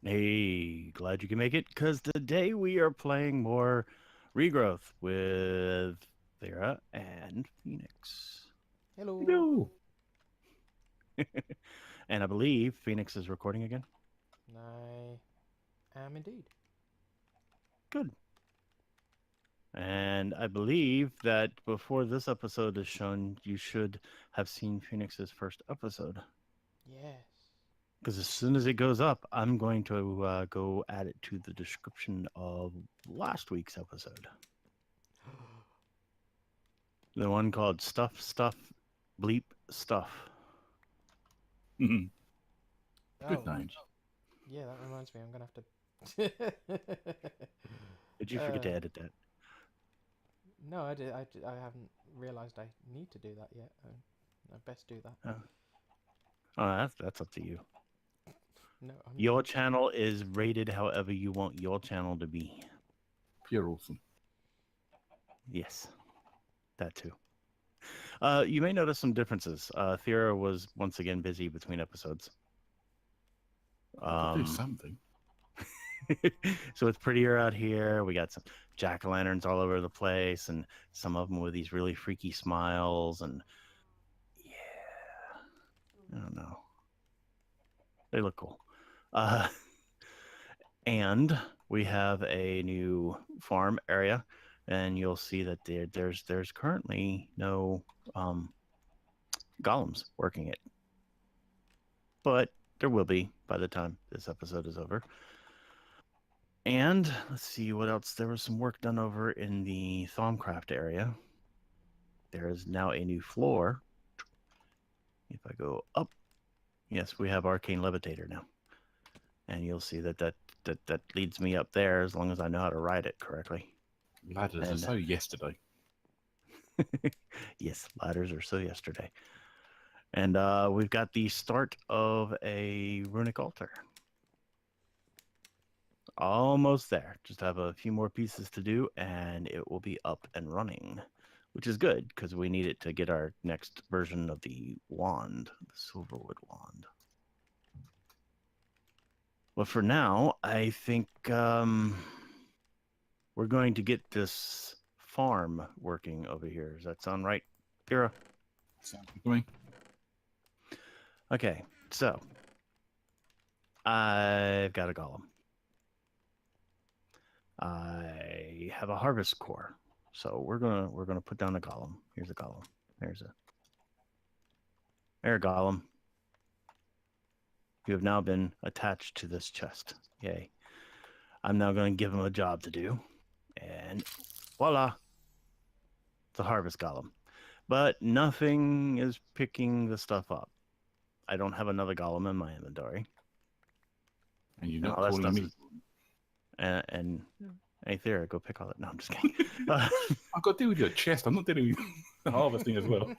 Hey, glad you can make it because today we are playing more Regrowth with Thera and Phoenix. Hello. Hello. And I believe Phoenix is recording again. I am indeed. Good. And I believe that before this episode is shown, you should have seen Phoenix's first episode. Yes. Because as soon as it goes up, I'm going to go add it to the description of last week's episode. The one called Stuff, Bleep, Stuff. Good Oh, names. yeah, that reminds me. I'm going to have to... Did you forget uh, to edit that? no, I haven't realised I need to do that yet. I best do that. Oh, that's up to you. No, Your channel is rated however you want your channel to be. Pure awesome. Yes, that too. You may notice some differences. Thera was once again busy between episodes. I could do something. So it's prettier out here. We got some jack-o'-lanterns all over the place, and some of them with these really freaky smiles. And yeah, I don't know. They look cool. And we have a new farm area, and you'll see that there's currently no golems working it, but there will be by the time this episode is over. And let's see what else. There was some work done over in the Thaumcraft area. There is now a new floor. If I go up, yes, we have Arcane Levitator now, and you'll see that leads me up there as long as I know how to ride it correctly. Ladders are so yesterday. Yes, ladders are so yesterday. And we've got the start of a Runic Altar. Almost there. Just have a few more pieces to do, and it will be up and running, which is good because we need it to get our next version of the wand, the Silverwood Wand. But for now, I think we're going to get this farm working over here. Does that sound right, Kira? Sounds good to me. Okay, so I've got a golem. I have a harvest core, so we're gonna put down a golem. Here's a golem. There a golem. You have now been attached to this chest. Yay! I'm now going to give him a job to do, and voila, it's a harvest golem. But nothing is picking the stuff up. I don't have another golem in my inventory. And you're not calling me. And hey, Thera, go pick all that. No, I'm just kidding. I've got to deal with your chest. I'm not dealing with the harvesting as well.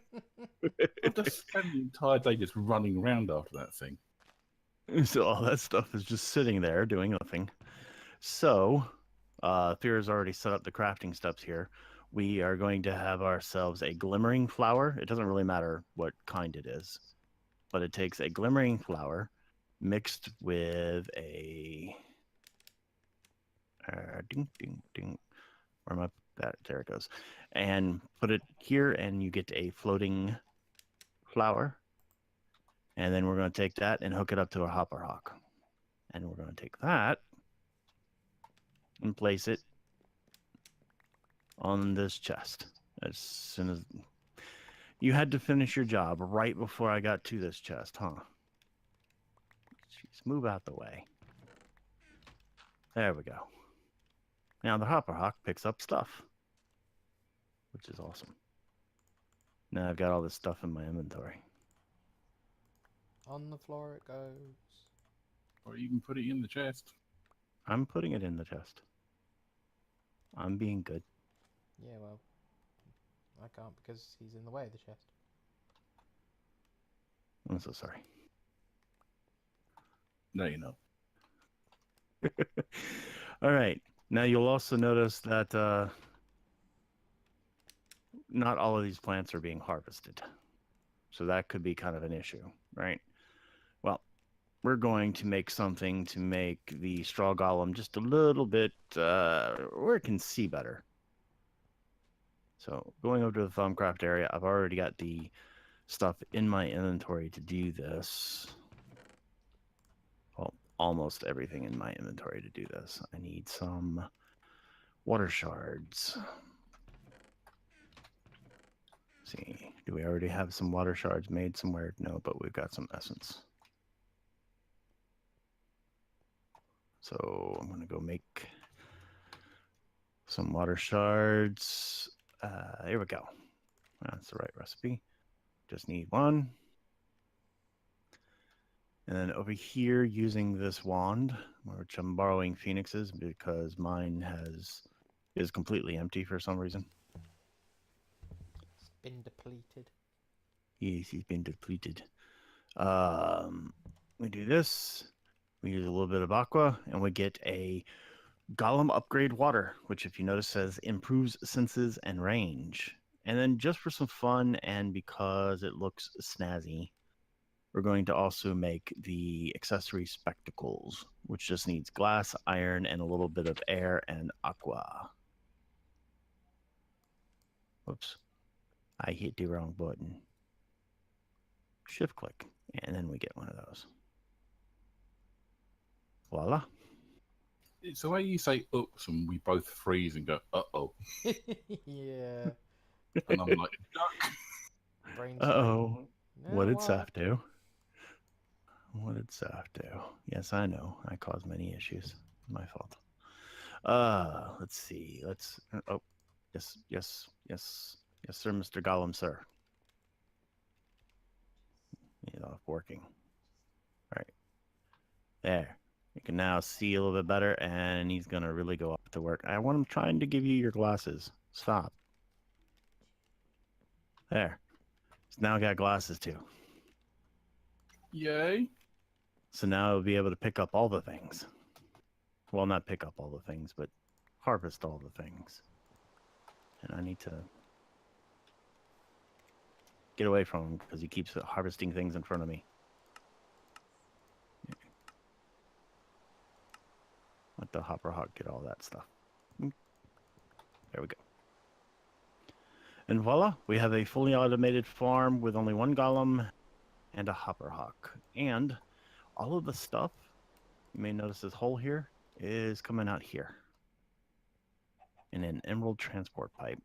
I've just spent the entire day just running around after that thing. So all that stuff is just sitting there doing nothing. So Thera's already set up the crafting steps here. We are going to have ourselves a glimmering flower. It doesn't really matter what kind it is, but it takes a glimmering flower mixed with a ding ding ding. Where am I? There it goes. And put it here, and you get a floating flower. And then we're going to take that and hook it up to a hopper hawk. And we're going to take that and place it on this chest. As soon as you had to finish your job right before I got to this chest, huh? Jeez, move out the way. There we go. Now the hopper hawk picks up stuff, which is awesome. Now I've got all this stuff in my inventory. On the floor it goes. Or you can put it in the chest. I'm putting it in the chest. I'm being good. Yeah, well, I can't because he's in the way of the chest. I'm so sorry. No, you're not. All right. Now you'll also notice that not all of these plants are being harvested. So that could be kind of an issue, right? Well, we're going to make something to make the straw golem just a little bit where it can see better. So going over to the Thumbcraft area, I've already got the stuff in my inventory to do this. Well, almost everything in my inventory to do this. I need some water shards. Let's see, do we already have some water shards made somewhere? No, but we've got some essence. So I'm going to go make some water shards. Here we go. That's the right recipe. Just need one. And then over here, using this wand, which I'm borrowing Phoenix's because mine is completely empty for some reason. It's been depleted. Yes, he's been depleted. We do this. We use a little bit of aqua, and we get a Golem upgrade water, which, if you notice, says improves senses and range. And then just for some fun and because it looks snazzy, we're going to also make the accessory spectacles, which just needs glass, iron, and a little bit of air and aqua. Whoops. I hit the wrong button. Shift click, and then we get one of those. Voila. It's the way you say oops and we both freeze and go, uh-oh. Yeah. And I'm like, duck. Brains Uh-oh. No, What did Saf do? What did Saf do? Yes, I know. I caused many issues. My fault. Let's see. Oh, yes, sir, Mr. Golem, sir. He's off working. All right. There. You can now see a little bit better, and he's going to really go off to work. I want him trying to give you your glasses. Stop. There. He's now got glasses, too. Yay. So now he'll be able to pick up all the things. Well, not pick up all the things, but harvest all the things. And I need to get away from him because he keeps harvesting things in front of me. Let the hopper hawk get all that stuff. There we go. And voila, we have a fully automated farm with only one golem and a hopper hawk. And all of the stuff, you may notice this hole here, is coming out here in an emerald transport pipe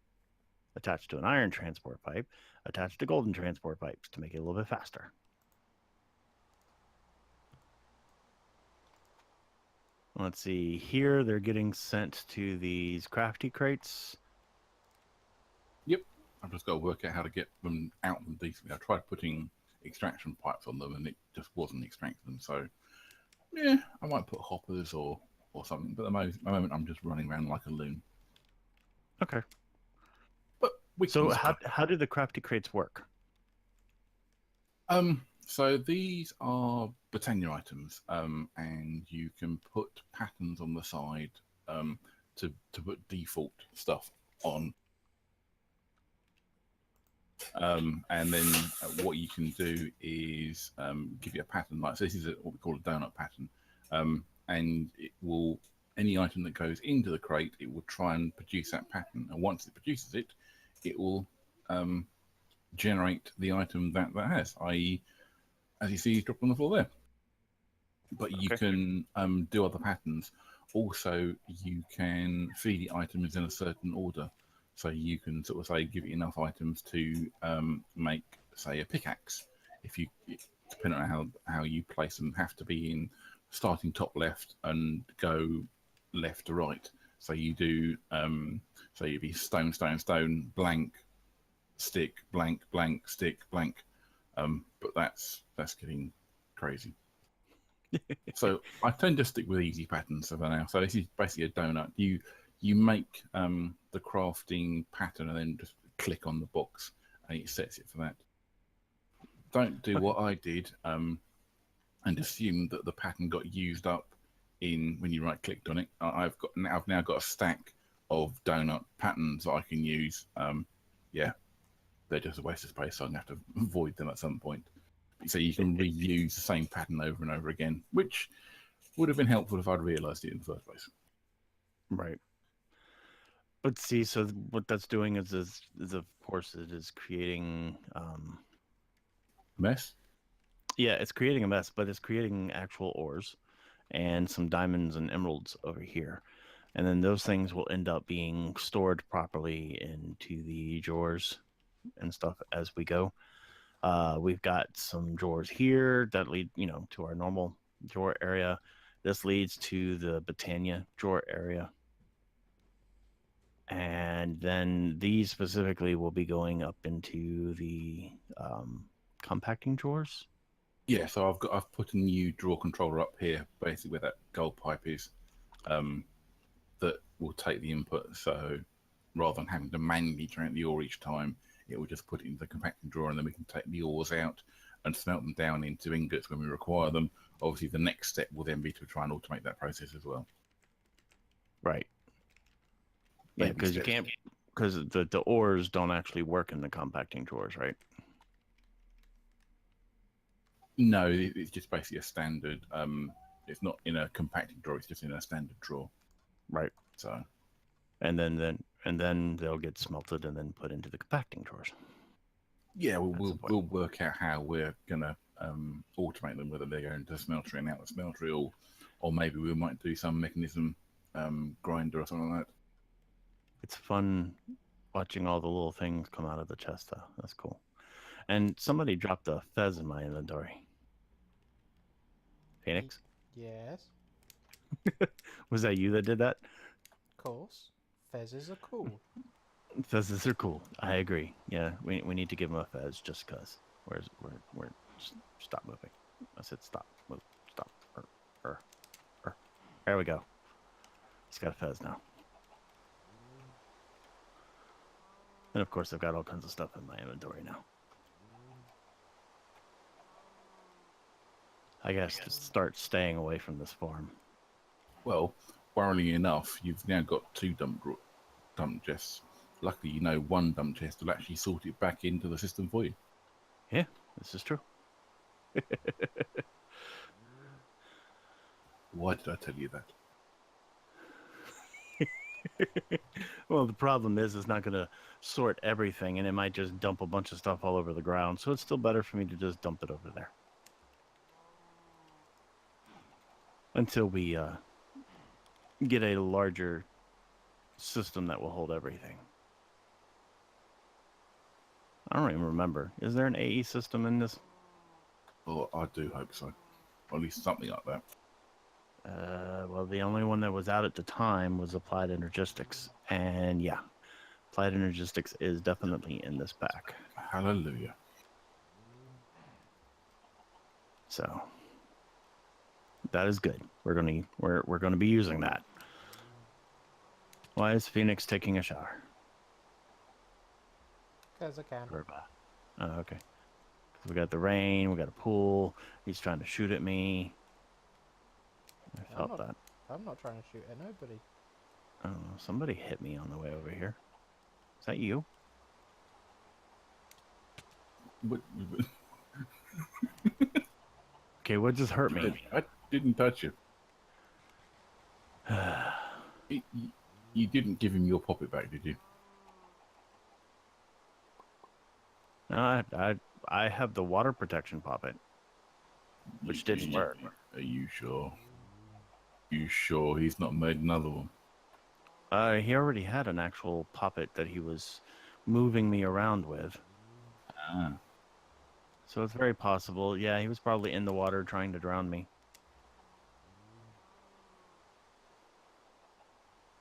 attached to an iron transport pipe attached to golden transport pipes to make it a little bit faster. Let's see, here they're getting sent to these crafty crates. Yep. I've just got to work out how to get them out them decently. I tried putting extraction pipes on them and it just wasn't extracting them. So, yeah, I might put hoppers or something. But at the moment, I'm just running around like a loon. Okay. But so how do the crafty crates work? So these are Britannia items, and you can put patterns on the side to put default stuff on. And then what you can do is give you a pattern. Like so this is what we call a donut pattern, and it will any item that goes into the crate, it will try and produce that pattern. And once it produces it, it will generate the item that has, i.e., as you see, drop on the floor there. But you can do other patterns. Also, you can feed the items in a certain order. So you can sort of say, give it enough items to make, say, a pickaxe. If you, depending on how you place them, have to be in starting top left and go left to right. So you do, so you'd be stone, stone, stone, blank, stick, blank, blank, stick, blank. But that's getting crazy. So I tend to stick with easy patterns for now. So this is basically a donut. You make the crafting pattern and then just click on the box and it sets it for that. Don't do what I did and assume that the pattern got used up when you right clicked on it. I've now got a stack of donut patterns that I can use. Yeah, they're just a waste of space, so I'm gonna have to avoid them at some point. So you can reuse the same pattern over and over again, which would have been helpful if I'd realised it in the first place. Right. But see, so what that's doing is of course it is creating Mess? yeah, it's creating a mess, but it's creating actual ores and some diamonds and emeralds over here. And then those things will end up being stored properly into the drawers and stuff as we go. We've got some drawers here that lead, to our normal drawer area. This leads to the Botania drawer area. And then these specifically will be going up into the compacting drawers. Yeah, so I've put a new drawer controller up here, basically where that gold pipe is, that will take the input. So rather than having to manually drink the ore each time, it will just put it into the compacting drawer, and then we can take the ores out and smelt them down into ingots when we require them. Obviously, the next step will then be to try and automate that process as well. Right. Yeah, because you can't, because the ores don't actually work in the compacting drawers, right? No, it's just basically a standard. It's not in a compacting drawer; it's just in a standard drawer. Right. So, and then they'll get smelted and then put into the compacting drawers. Yeah, we'll work out how we're gonna automate them, whether they're going to the smeltery and out the smeltery, or maybe we might do some mechanism grinder or something like that. It's fun watching all the little things come out of the chest, though. That's cool. And somebody dropped a fez in my inventory. Phoenix? Yes. Was that you that did that? Of course. Fezzes are cool. Fezzes are cool. I agree. Yeah, we need to give him a fez just because. We're stop moving. I said stop. Move. Stop. There we go. He's got a fez now. And of course, I've got all kinds of stuff in my inventory now. I guess to start staying away from this farm. Well, worryingly enough, you've now got 2 dump chests. Luckily, one dump chest will actually sort it back into the system for you. Yeah, this is true. Why did I tell you that? Well, the problem is it's not going to sort everything, and it might just dump a bunch of stuff all over the ground. So it's still better for me to just dump it over there until we get a larger system that will hold everything. I don't even remember. Is there an AE system in this? Well, I do hope so. Or at least something like that. Well, the only one that was out at the time was Applied Energistics. And yeah, Applied Energistics is definitely in this pack. Hallelujah. So that is good. We're gonna be using that. Why is Phoenix taking a shower? Because I can. Oh, okay. We got the rain. We got a pool. He's trying to shoot at me. I felt that. I'm not trying to shoot at nobody. Oh, somebody hit me on the way over here. Is that you? But, Okay, what just hurt me? I didn't touch you. You didn't give him your poppet back, did you? No, I have the water protection poppet, which didn't work. Are you sure? You sure he's not made another one? He already had an actual poppet that he was moving me around with. Ah. So it's very possible. Yeah, he was probably in the water trying to drown me.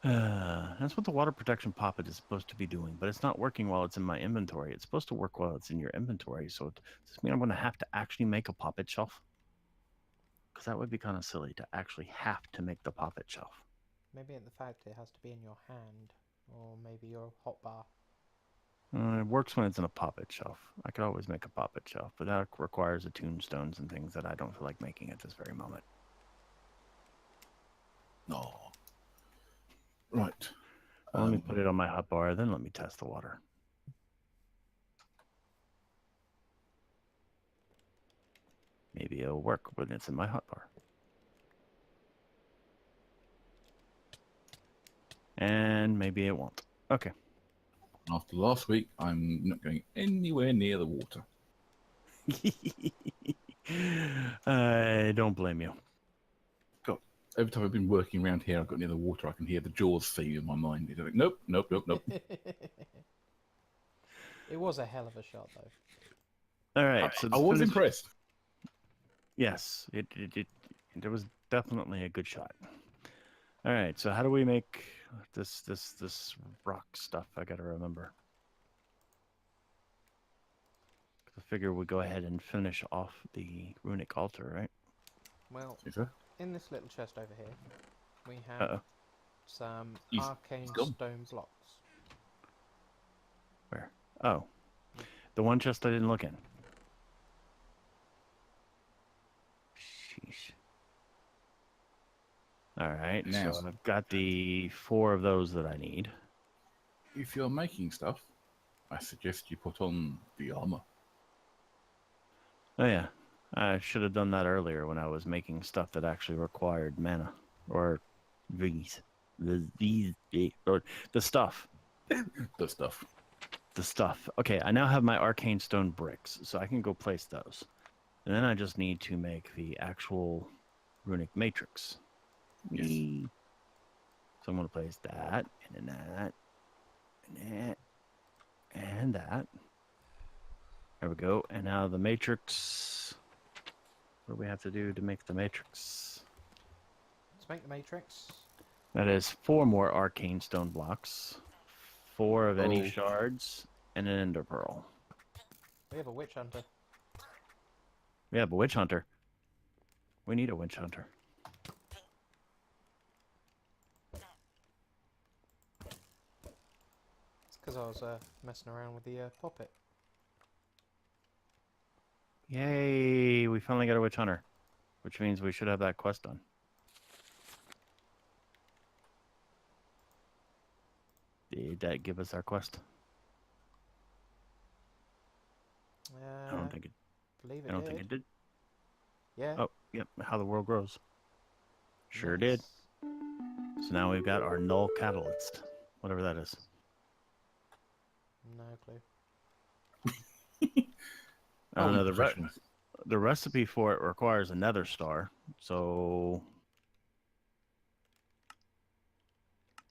That's what the water protection poppet is supposed to be doing, but it's not working while it's in my inventory. It's supposed to work while it's in your inventory. So does this mean I'm going to have to actually make a poppet shelf? Because that would be kind of silly to actually have to make the poppet shelf. Maybe the fact it has to be in your hand, or maybe your hotbar. It works when it's in a poppet shelf. I could always make a poppet shelf, but that requires the tombstones and things that I don't feel like making at this very moment. No. Right. Well, let me put it on my hotbar, then let me test the water. Maybe it'll work when it's in my hotbar. And maybe it won't. Okay. After last week, I'm not going anywhere near the water. I don't blame you. God, every time I've been working around here, I've got near the water, I can hear the Jaws theme in my mind. It's like, nope, nope, nope, nope. It was a hell of a shot, though. All right. So I was finish- impressed. Yes, it was definitely a good shot. All right. So how do we make this rock stuff? I gotta remember. I figure we go ahead and finish off the Runic Altar, right? Well, See, sir? in this little chest over here, we have Uh-oh. some He's arcane gone. stone blocks. Where? Oh, the one chest I didn't look in. Sheesh. All right. Now- So I've got the 4 of those that I need. If you're making stuff, I suggest you put on the armor. Oh yeah, I should have done that earlier when I was making stuff that actually required mana or these, or the stuff. The stuff. The stuff. Okay, I now have my arcane stone bricks, so I can go place those. And then I just need to make the actual runic matrix. Yes. Whee. So I'm going to place that, and then that, and that, and that. There we go. And now the matrix. What do we have to do to make the matrix? Let's make the matrix. That is 4 more arcane stone blocks, 4 of any Oh. shards, and an ender pearl. We have a witch hunter. We have a witch hunter. We need a witch hunter. It's because I was messing around with the poppet. Yay! We finally got a witch hunter, which means we should have that quest done. Did that give us our quest? I don't think it. Believe it I don't did. think it did. Yeah. Oh, yep. How the world grows. Sure did. Nice. So now we've got our null catalyst, whatever that is. No clue. I don't know, the professional. the recipe for it requires a nether star, so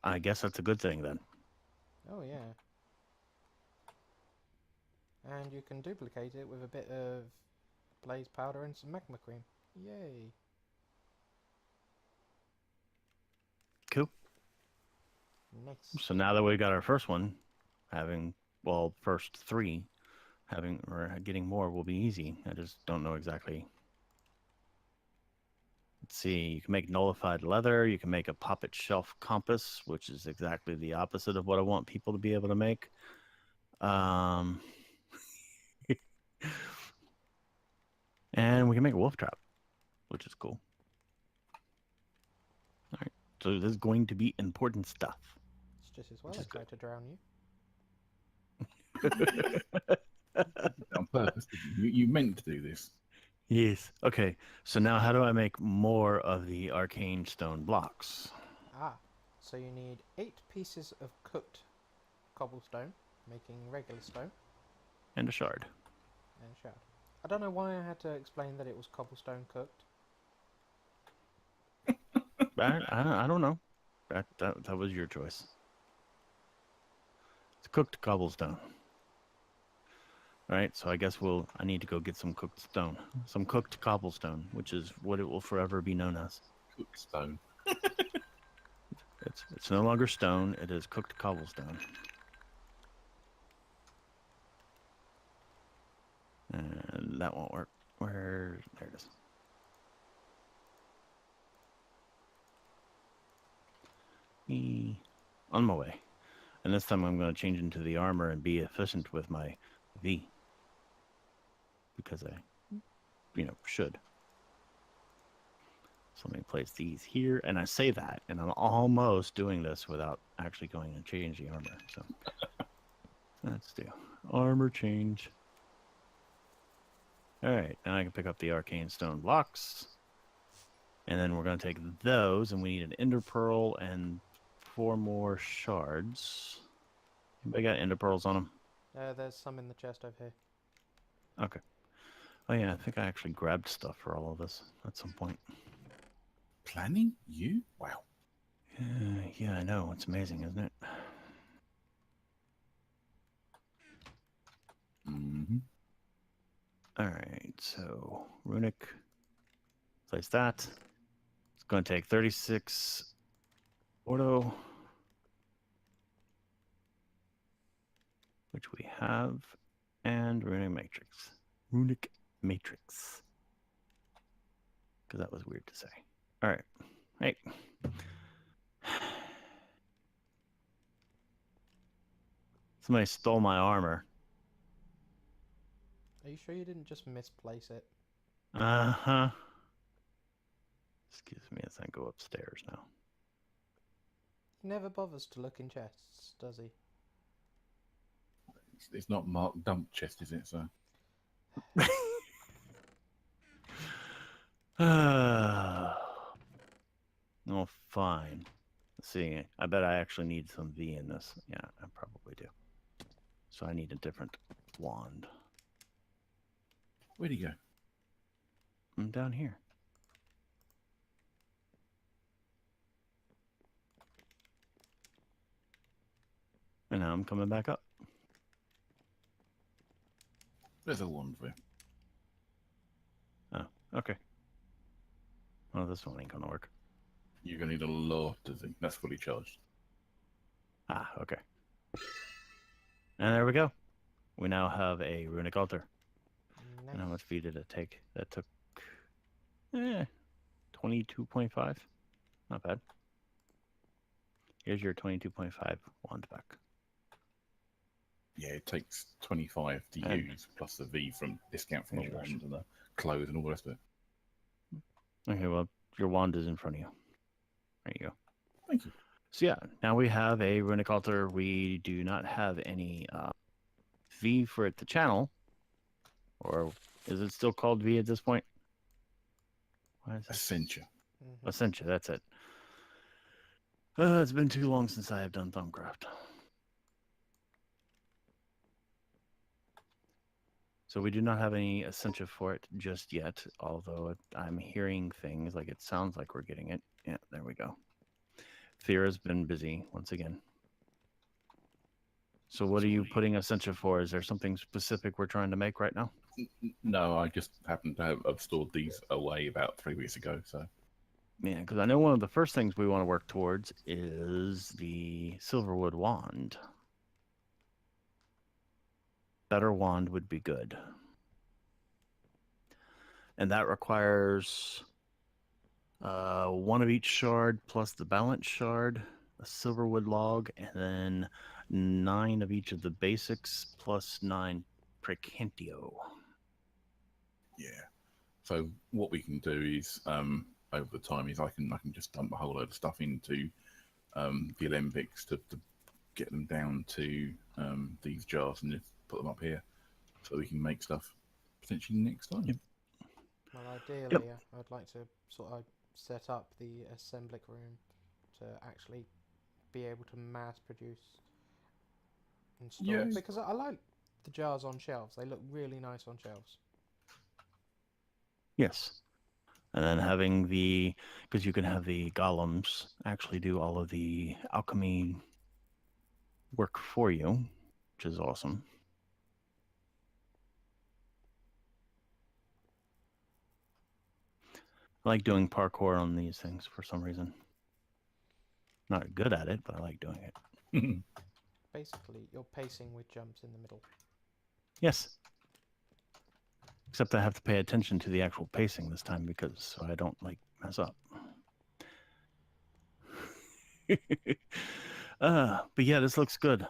I guess that's a good thing then. Oh yeah. And you can duplicate it with a bit of blaze powder and some magma cream. Yay. Cool. Nice. So now that we got our first one, first 3, getting more will be easy. I just don't know exactly. Let's see, you can make nullified leather, you can make a poppet shelf compass, which is exactly the opposite of what I want people to be able to make. And we can make a wolf trap, which is cool. All right, so this is going to be important stuff. It's just as well Which I is tried to drown you. On purpose, didn't you? You meant to do this. Yes. Okay. So now how do I make more of the arcane stone blocks? So you need 8 pieces of cooked cobblestone, making regular stone, And a shard. and a shard. I don't know why I had to explain that it was cobblestone cooked. I don't know. That was your choice. It's cooked cobblestone. All right, so I guess I need to go get some cooked stone. Some cooked cobblestone, which is what it will forever be known as. Cooked stone. It's no longer stone, it is cooked cobblestone. And that won't work. There it is. On my way. And this time I'm going to change into the armor and be efficient with my V. Because I, should. So let me place these here. And I say that, and I'm almost doing this without actually going and changing the armor. So let's do armor change. All right, now I can pick up the arcane stone blocks. And then we're going to take those, and we need an ender pearl and 4 more shards. Anybody got ender pearls on them? There's some in the chest over here. Okay. Oh yeah, I think I actually grabbed stuff for all of this at some point. Planning? You? Wow. Yeah, I know. It's amazing, isn't it? Mm-hmm. All right, so Runic, place that. It's going to take 36 auto, which we have, and Runic Matrix. Runic Matrix. Because that was weird to say. All right. Hey. Somebody stole my armor. Are you sure you didn't just misplace it? Uh-huh. Excuse me as I go upstairs now. He never bothers to look in chests, does he? It's not marked dump chest, is it? So Oh, fine. Let's see. I bet I actually need some V in this. Yeah, I probably do. So I need a different wand. where'd he go? I'm down here. And now I'm coming back up. There's a wand for you. Oh, okay. Well, this one ain't gonna work. You're gonna need a lot of zinc. That's fully charged. Ah, okay. And there we go. We now have a Runic Altar. Nice. And how much V did it take? That took 22.5. Not bad. Here's your 22.5 wand back. Yeah, it takes 25 to And- use, plus the V from discount from the Sure. wand and the clothes and all the rest of it. Okay, well, your wand is in front of you. There you go. Thank you. So yeah, now we have a Runic Altar. We do not have any V for it to channel. Or is it still called V at this point? Why is it? Essentia. Mhm. Essentia, that's it. It's been too long since I have done Thumbcraft. So we do not have any Essentia for it just yet, although I'm hearing things like it sounds like we're getting it. Yeah, there we go. Thera's been busy once again. So what are you putting Essentia for? Is there something specific we're trying to make right now? No, I just happened to have stored these away about 3 weeks ago. So Yeah, because I know one of the first things we want to work towards is the Silverwood Wand. Better wand would be good. And that requires 1 of each shard plus the balance shard, a Silverwood log, and then 9 of each of the basics plus 9 Precantio. yeah. So what we can do is over the time is I can just dump a whole load of stuff into the Olympics to get them down to these jars and just put them up here so we can make stuff potentially next time. Yep. Well, ideally, I'd like to sort of set up the assemblic room to actually be able to mass produce and store. Yeah. Because I like the jars on shelves. They look really nice on shelves. Yes. And then having because you can have the golems actually do all of the alchemy work for you, which is awesome. I like doing parkour on these things for some reason. Not good at it, but I like doing it. Basically, you're pacing with jumps in the middle. Yes. Except I have to pay attention to the actual pacing this time so I don't mess up. But yeah, this looks good.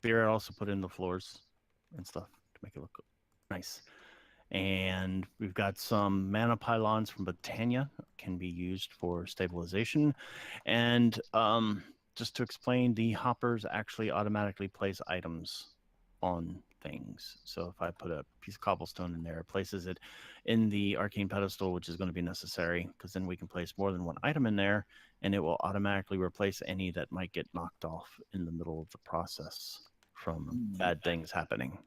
Beer also put in the floors and stuff to make it look nice. And we've got some mana pylons from Botania can be used for stabilization. And just to explain, the hoppers actually automatically place items on things. So if I put a piece of cobblestone in there, it places it in the arcane pedestal, which is going to be necessary because then we can place more than one item in there, and it will automatically replace any that might get knocked off in the middle of the process from bad things happening.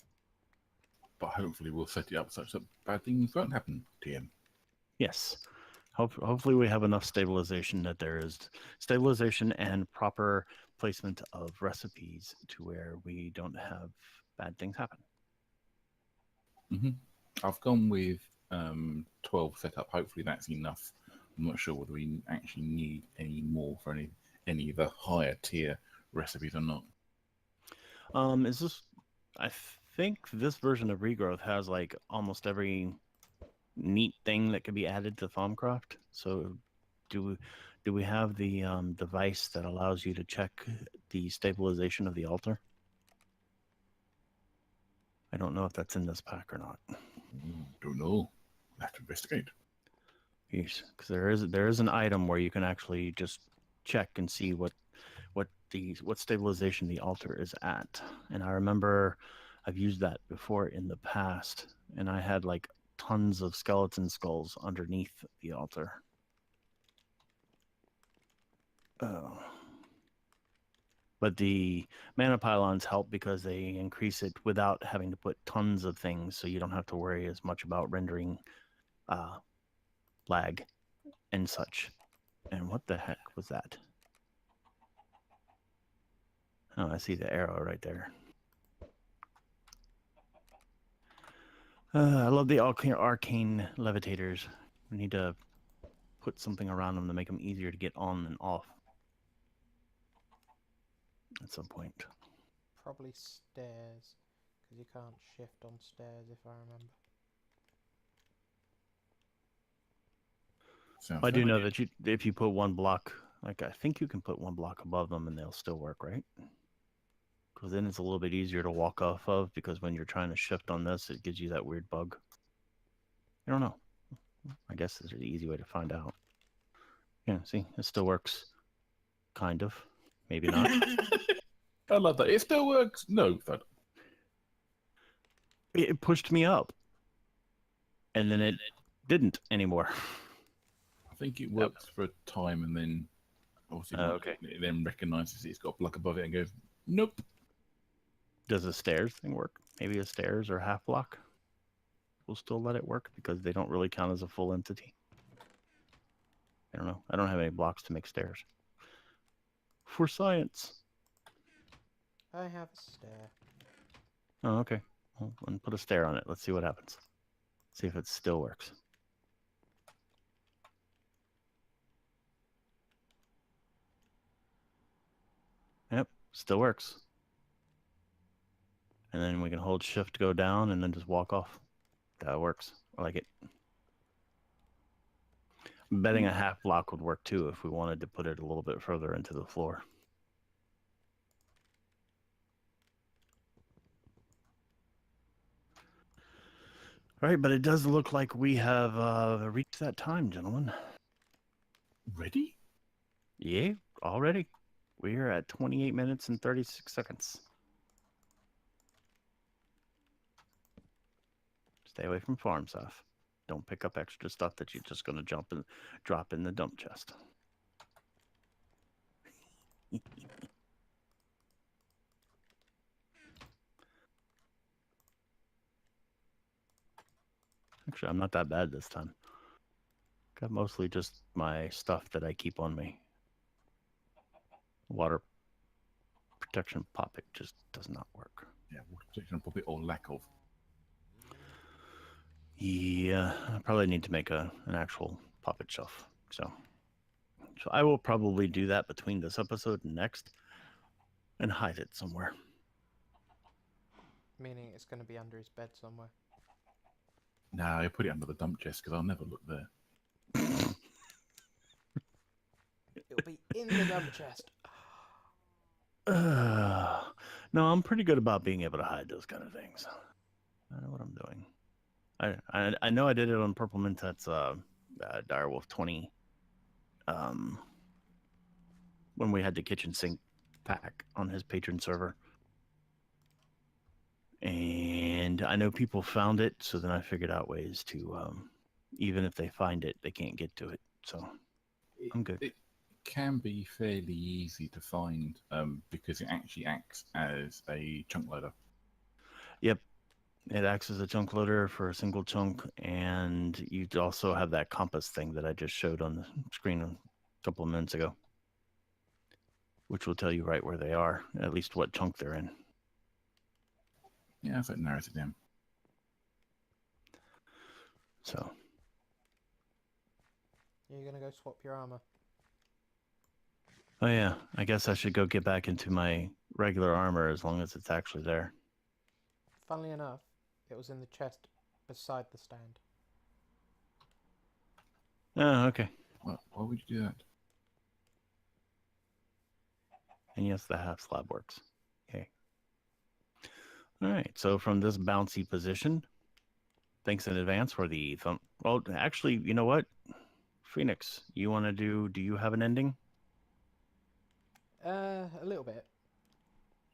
But hopefully we'll set it up such that bad things won't happen, TM. Yes. Hopefully we have enough stabilization that there is stabilization and proper placement of recipes to where we don't have bad things happen. I've gone with 12 set up. Hopefully that's enough. I'm not sure whether we actually need any more for any of the higher tier recipes or not. Is this? I think this version of Regrowth has like almost every neat thing that could be added to Farmcraft. So, do we have the device that allows you to check the stabilization of the altar? I don't know if that's in this pack or not. Don't know. Have to investigate. Yes, because there is an item where you can actually just check and see what stabilization the altar is at. And I remember I've used that before in the past, and I had like tons of skeleton skulls underneath the altar. Oh. But the mana pylons help because they increase it without having to put tons of things, so you don't have to worry as much about rendering lag and such. And what the heck was that? Oh, I see the arrow right there. I love the arcane levitators. We need to put something around them to make them easier to get on and off at some point. Probably stairs, because you can't shift on stairs if I remember. Sounds I do fair. know that if you put one block, like I think you can put one block above them and they'll still work, right? Because then it's a little bit easier to walk off of, because when you're trying to shift on this, it gives you that weird bug. I don't know. I guess there's an easy way to find out. Yeah, see, it still works. Kind of. Maybe not. I love that. It still works. No, that. It pushed me up. And then it didn't anymore. I think it works for a time and then obviously okay. it then recognizes it's got a block above it and goes, nope. Does the stairs thing work? Maybe a stairs or half block will still let it work because they don't really count as a full entity. I don't know. I don't have any blocks to make stairs. For science. I have a stair. Oh, okay. Well, and put a stair on it. Let's see what happens. See if it still works. Yep, still works. And then we can hold shift to go down and then just walk off. That works. I like it. I'm betting a half block would work too if we wanted to put it a little bit further into the floor. All right, but it does look like we have reached that time, gentlemen. Ready? Yeah, already. We are at 28 minutes and 36 seconds. Stay away from farm stuff. Don't pick up extra stuff that you're just going to drop in the dump chest. Actually, I'm not that bad this time. Got mostly just my stuff that I keep on me. Water protection poppet just does not work. Yeah, water protection probably or lack of. Yeah, I probably need to make an actual poppet shelf. So I will probably do that between this episode and next and hide it somewhere. Meaning it's going to be under his bed somewhere. No, I put it under the dump chest because I'll never look there. It'll be in the dump chest. No, I'm pretty good about being able to hide those kind of things. I know what I'm doing. I know I did it on Purple Mintet's Direwolf 20 when we had the kitchen sink pack on his patron server. And find. I know people found it, so then I figured out ways to, even if they find it, they can't get to it. So I'm good. It can be fairly easy to find because it actually acts as a chunk loader. Yep. It acts as a chunk loader for a single chunk, and you also have that compass thing that I just showed on the screen a couple of minutes ago, which will tell you right where they are, at least what chunk they're in. Yeah, so it narrows it down. So, You're gonna go swap your armor. oh yeah, I guess I should go get back into my regular armor as long as it's actually there. Funnily enough, it was in the chest beside the stand. Oh, okay. Well, why would you do that? And yes, the half slab works. Okay. All right. So from this bouncy position, thanks in advance for the thumb. Well, actually, you know what? Phoenix, you want to do you have an ending? A little bit.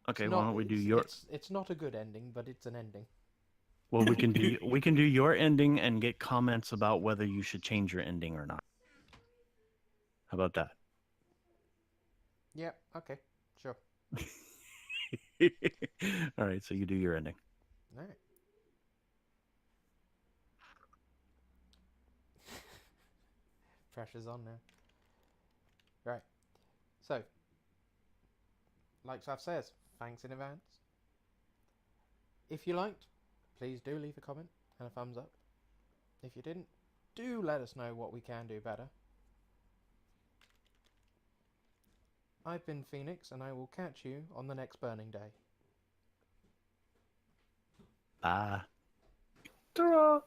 Okay, It's why not, don't we do it's- your... It's not a good ending, but it's an ending. Well, we can do your ending and get comments about whether you should change your ending or not. How about that? Yeah. Okay. Sure. All right, so you do your ending. All right. Pressure's on now. Right. So, like Sav says, thanks in advance. If you liked, please do leave a comment and a thumbs up. If you didn't, do let us know what we can do better. I've been Phoenix, and I will catch you on the next burning day. Bye. Ta-ra!